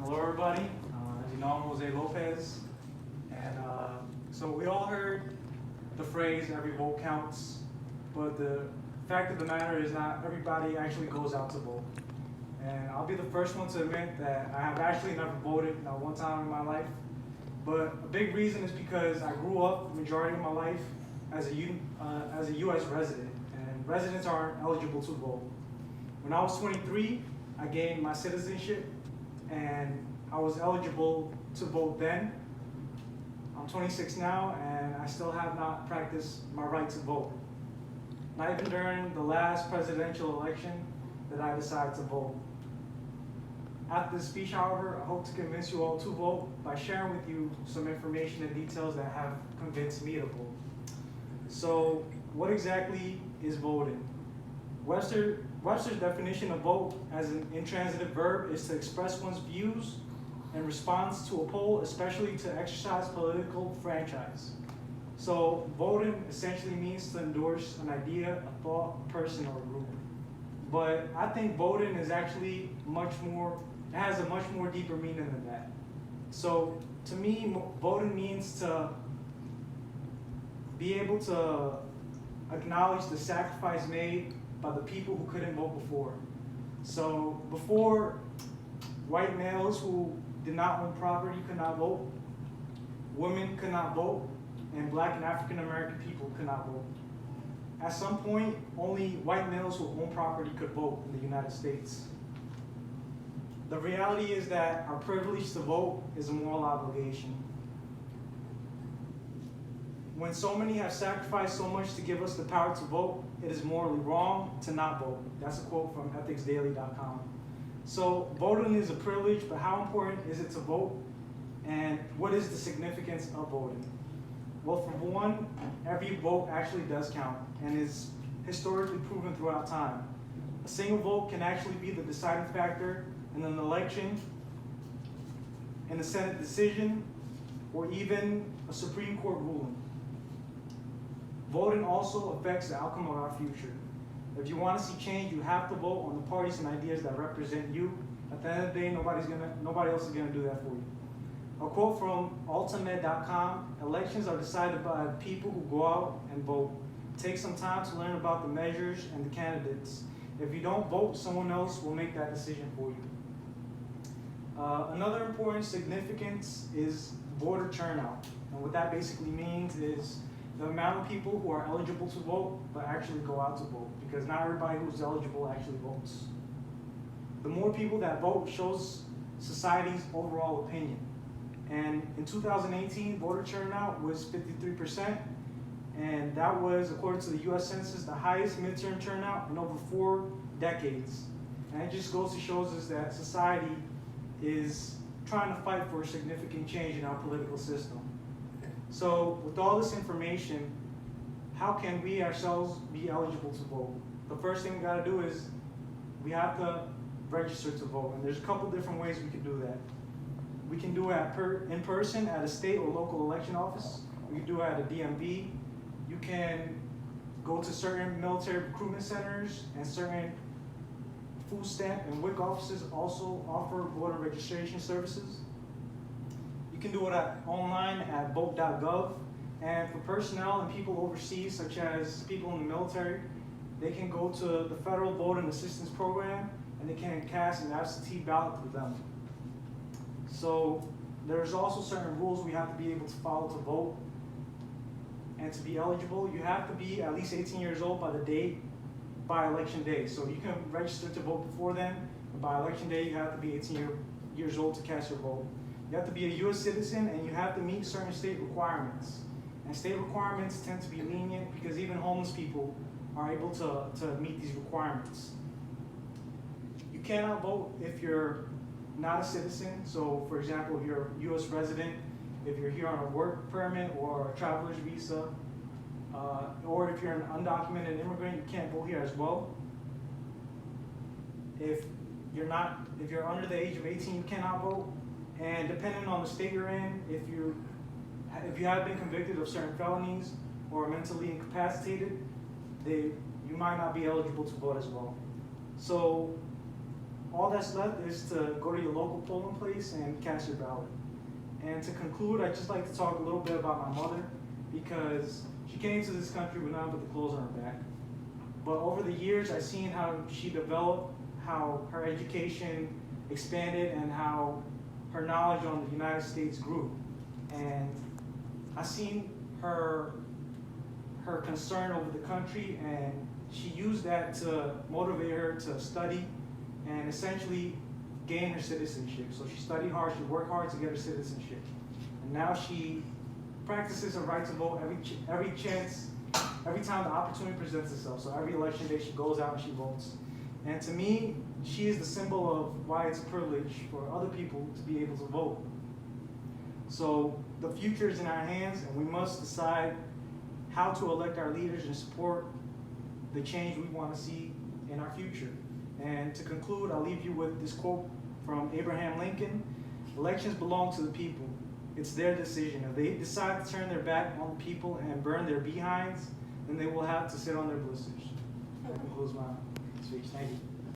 Hello, everybody. As you know, I'm Lopez, and so we all heard the phrase "every vote counts," but the fact of the matter is not everybody actually goes out to vote. And I'll be the first one to admit that I have actually never voted, not one time in my life. But a big reason is because I grew up the majority of my life as a U.S. resident, and residents aren't eligible to vote. When I was 23, I gained my citizenship, and I was eligible to vote then. I'm 26 now, and I still have not practiced my right to vote. Not even during the last presidential election did I decide to vote. After this speech, however, I hope to convince you all to vote by sharing with you some information and details that have convinced me to vote. So, what exactly is voting? Webster's definition of vote as an intransitive verb is to express one's views in response to a poll, especially to exercise political franchise. So voting essentially means to endorse an idea, a thought, a person, or a group. But I think voting is actually it has a much more deeper meaning than that. So to me, voting means to be able to acknowledge the sacrifice made by the people who couldn't vote before. So before, white males who did not own property could not vote, women could not vote, and Black and African American people could not vote. At some point, only white males who own property could vote in the United States. The reality is that our privilege to vote is a moral obligation. When so many have sacrificed so much to give us the power to vote, it is morally wrong to not vote. That's a quote from ethicsdaily.com. So voting is a privilege, but how important is it to vote? And what is the significance of voting? Well, for one, every vote actually does count and is historically proven throughout time. A single vote can actually be the deciding factor in an election, in a Senate decision, or even a Supreme Court ruling. Voting also affects the outcome of our future. If you want to see change, you have to vote on the parties and ideas that represent you. At the end of the day, nobody else is gonna do that for you. A quote from ultimed.com: elections are decided by people who go out and vote. Take some time to learn about the measures and the candidates. If you don't vote, someone else will make that decision for you. Another important significance is voter turnout. And what that basically means is the amount of people who are eligible to vote but actually go out to vote, because not everybody who's eligible actually votes. The more people that vote shows society's overall opinion. And in 2018, voter turnout was 53%, and that was, according to the US Census, the highest midterm turnout in over 4 decades. And it just goes to show us that society is trying to fight for a significant change in our political system. So with all this information, how can we ourselves be eligible to vote? The first thing we gotta do is we have to register to vote. And there's a couple different ways we can do that. We can do it in person at a state or local election office. We can do it at a DMV. You can go to certain military recruitment centers, and certain food stamp and WIC offices also offer voter registration services. You can do it online at vote.gov, and for personnel and people overseas, such as people in the military, they can go to the Federal Voting Assistance Program, and they can cast an absentee ballot through them. So there's also certain rules we have to be able to follow to vote. And to be eligible, you have to be at least 18 years old by election day. So you can register to vote before then, but by election day, you have to be 18 years old to cast your vote. You have to be a U.S. citizen, and you have to meet certain state requirements. And state requirements tend to be lenient because even homeless people are able to meet these requirements. You cannot vote if you're not a citizen. So for example, if you're a U.S. resident, if you're here on a work permit or a traveler's visa, or if you're an undocumented immigrant, you can't vote here as well. If you're under the age of 18, you cannot vote. And depending on the state you're in, if you have been convicted of certain felonies or mentally incapacitated, you might not be eligible to vote as well. So all that's left is to go to your local polling place and cast your ballot. And to conclude, I'd just like to talk a little bit about my mother, because she came to this country with nothing but the clothes on her back. But over the years, I've seen how she developed, how her education expanded, and how her knowledge on the United States grew. And I've seen her concern over the country, and she used that to motivate her to study and essentially gain her citizenship. So she studied hard, she worked hard to get her citizenship. And now she practices her right to vote every time the opportunity presents itself. So every election day she goes out and she votes. And to me, she is the symbol of why it's a privilege for other people to be able to vote. So the future is in our hands, and we must decide how to elect our leaders and support the change we want to see in our future. And to conclude, I'll leave you with this quote from Abraham Lincoln: "Elections belong to the people. It's their decision. If they decide to turn their back on the people and burn their behinds, then they will have to sit on their blisters." That concludes my speech. Thank you.